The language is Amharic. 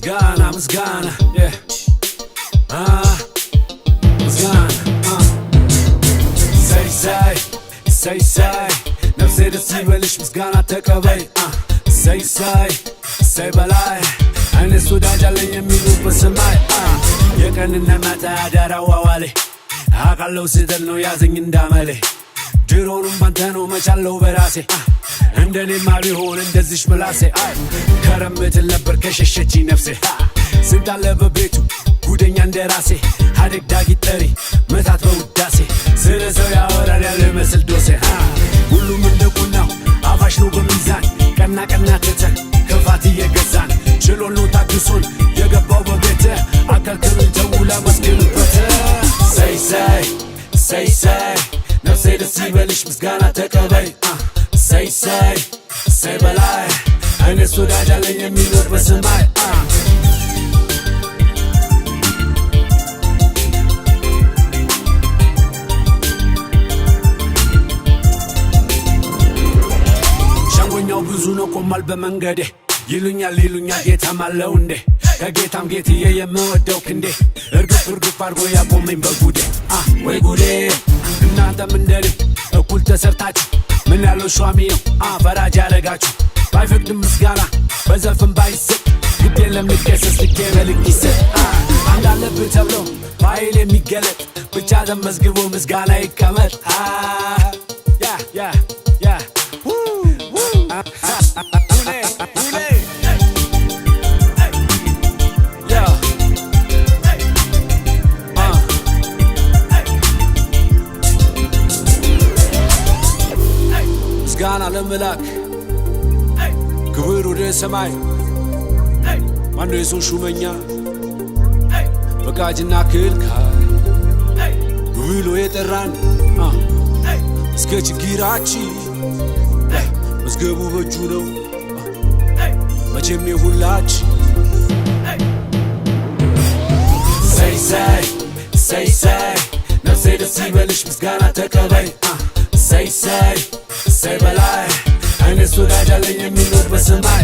Musgana, Musgana, yeah. Musgana, say ነፍሴ ደስ ይበልሽ ምስጋና ተቀበይ say በላይ አይነስ ወዳጅ አለኝ የሚሉ በሰማይ የቀንና ማታ አዳር አዋዋሌ አቃለው ስህተት ነው ያዘኝ እንዳመሌ ድሮኑም ባንተ ነው መቻለው በራሴ እንደኔማ ቢሆን እንደዚሽ ምላሴ ከረምትል ነበር ከሸሸቺ ነፍሴ ስንት አለ በቤቱ ጉደኛ እንደራሴ አደግዳጊ ጠሪ መታት በውዳሴ ስለ ሰው ያወራል ያለ መስል ዶሴ ሁሉም እንደቁናው አፋሽ ነው በሚዛን ቀና ቀና ትተህ ክፋት እየገዛን ችሎን ነው ታግሶን የገባው በቤት አከልክሉን ተውላ መስገኑበት say ነፍሴ ደስ ይበልሽ ምስጋና ተቀበይ say በላይ አይነስ ወዳጅ አለኝ የሚኖር በሰማይ ሻንጎኛው ብዙ ነው ቆሟል በመንገዴ ይሉኛል ጌታም አለው እንዴ ከጌታም ጌትዬ የምወደው ክንዴ እርግፍ አድርጎ ያቆመኝ በጉዴ ወይ ጉዴ እናንተም እንደኔ እኩል ተሰርታችሁ ምን ያለው ሿሚ ነው ፈራጅ ያረጋችሁ ባይፈቅድም ምስጋና በዘፍም ባይሰጥ ግድ የለም ልገሰስ ልኬ በልክ ይሰጥ አንድ አለብህ ተብሎ ፋይል የሚገለጥ ብቻ ተመዝግቦ ምስጋና ይቀመጥ ምስጋና ለመላክ ክብር ወደ ሰማይ ማነው የሰው ሹመኛ ፈቃጅና ክልካይ ብሎ የጠራን እስከ ችግራችን መዝገቡ በእጁ ነው መቼም የሁላችን say ነፍሴ ደስ ይበልሽ ምስጋና ተቀበይ say በላይ አይነስ ወዳጅ አለኝ የሚኖር በሰማይ